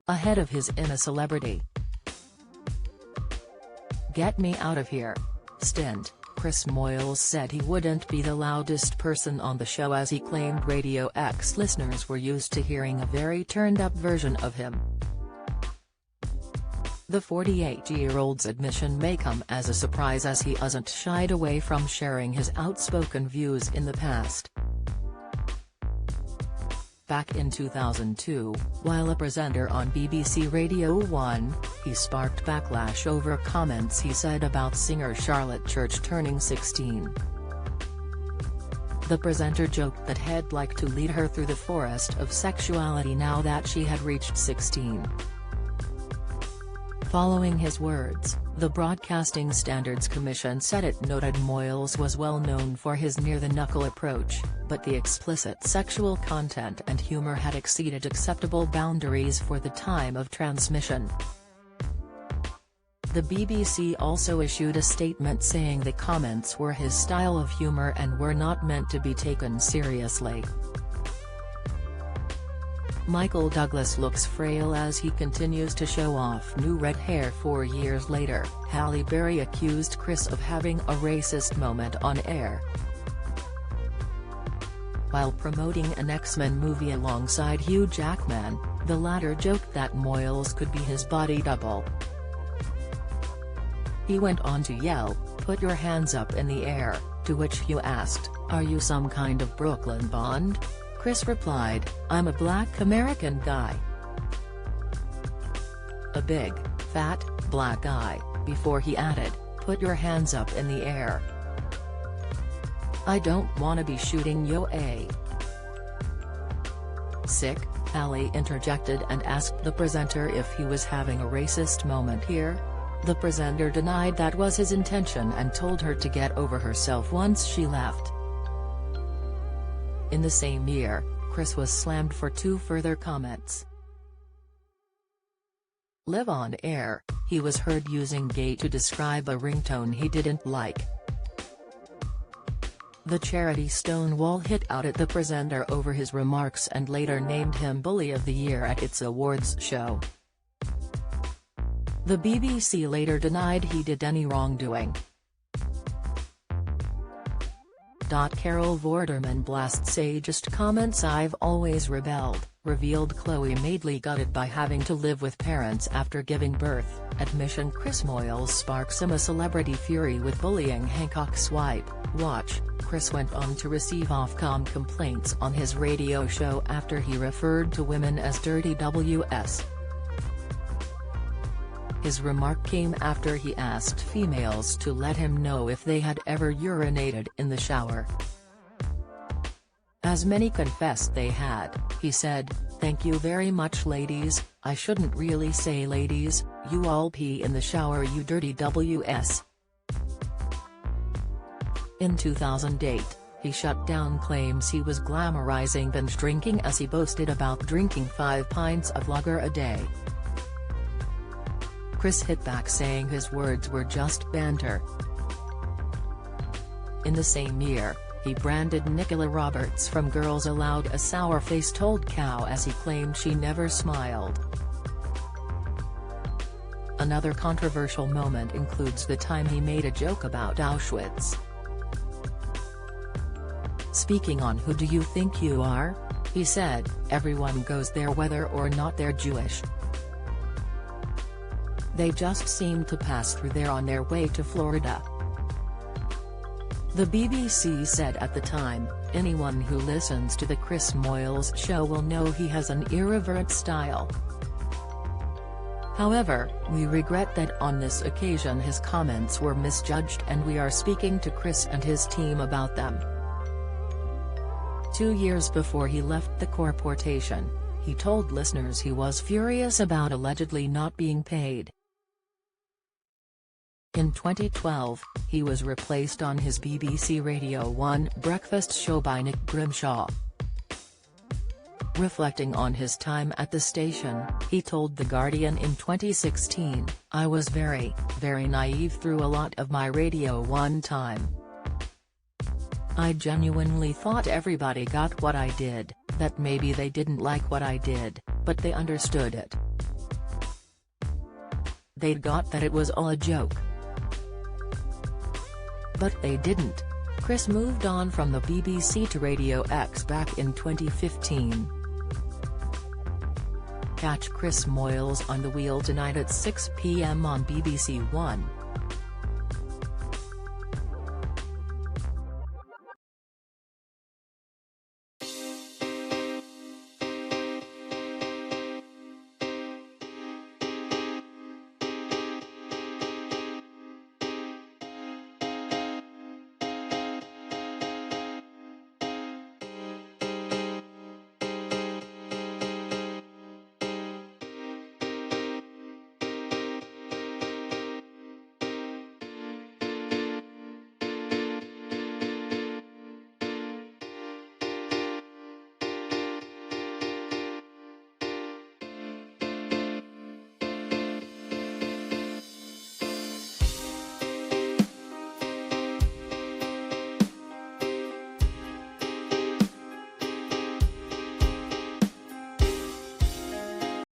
ahead of his I'm A Celebrity "Get Me Out of Here" stint. Chris Moyles said he wouldn't be the loudest person on the show, as he claimed Radio X listeners were used to hearing a very turned-up version of him. The 48-year-old's admission may come as a surprise, as he hasn't shied away from sharing his outspoken views in the past. Back in 2002, while a presenter on BBC Radio 1, he sparked backlash over comments he said about singer Charlotte Church turning 16. The presenter joked that he'd like to lead her through the forest of sexuality now that she had reached 16. Following his words, the Broadcasting Standards Commission said it noted Moyles was well known for his near-the-knuckle approach, but the explicit sexual content and humor had exceeded acceptable boundaries for the time of transmission. The BBC also issued a statement saying the comments were his style of humor and were not meant to be taken seriously. Michael Douglas looks frail as he continues to show off new red hair 4 years later. Halle Berry accused Chris of having a racist moment on air. While promoting an X-Men movie alongside Hugh Jackman, the latter joked that Moyles could be his body double. He went on to yell, "Put your hands up in the air," to which Hugh asked, "Are you some kind of Brooklyn Bond?" Chris replied, "I'm a black American guy. A big, fat, black guy," before he added, "Put your hands up in the air. I don't wanna be shooting yo a." Sick, Halle interjected and asked the presenter if he was having a racist moment here. The presenter denied that was his intention and told her to get over herself once she left. In the same year, Chris was slammed for 2 further comments. Live on air, he was heard using "gay" to describe a ringtone he didn't like. The charity Stonewall hit out at the presenter over his remarks and later named him Bully of the Year at its awards show. The BBC later denied he did any wrongdoing. Carol Vorderman blasts ageist comments "I've always rebelled," revealed Chloe Madeley gutted by having to live with parents after giving birth. Admission Chris Moyles sparks I'm A Celebrity fury with bullying Hancock swipe. Watch, Chris went on to receive Ofcom complaints on his radio show after he referred to women as dirty WS. His remark came after he asked females to let him know if they had ever urinated in the shower. As many confessed they had, he said, "Thank you very much ladies, I shouldn't really say ladies, you all pee in the shower you dirty WS." In 2008, he shut down claims he was glamorizing binge drinking as he boasted about drinking 5 pints of lager a day. Chris hit back saying his words were just banter. In the same year, he branded Nicola Roberts from Girls Aloud a sour-faced old cow as he claimed she never smiled. Another controversial moment includes the time he made a joke about Auschwitz. Speaking on "Who do you think you are?" he said, "Everyone goes there whether or not they're Jewish. They just seem to pass through there on their way to Florida." The BBC said at the time, "Anyone who listens to the Chris Moyles show will know he has an irreverent style. However, we regret that on this occasion his comments were misjudged and we are speaking to Chris and his team about them." 2 years before he left the corporation, he told listeners he was furious about allegedly not being paid. In 2012, he was replaced on his BBC Radio 1 breakfast show by Nick Grimshaw. Reflecting on his time at the station, he told The Guardian in 2016, "I was very, very naive through a lot of my Radio 1 time. I genuinely thought everybody got what I did, that maybe they didn't like what I did, but they understood it. They'd got that it was all a joke. But they didn't. Chris moved on from the BBC to Radio X back in 2015. Catch Chris Moyles on The Wheel tonight at 6 p.m. on BBC One.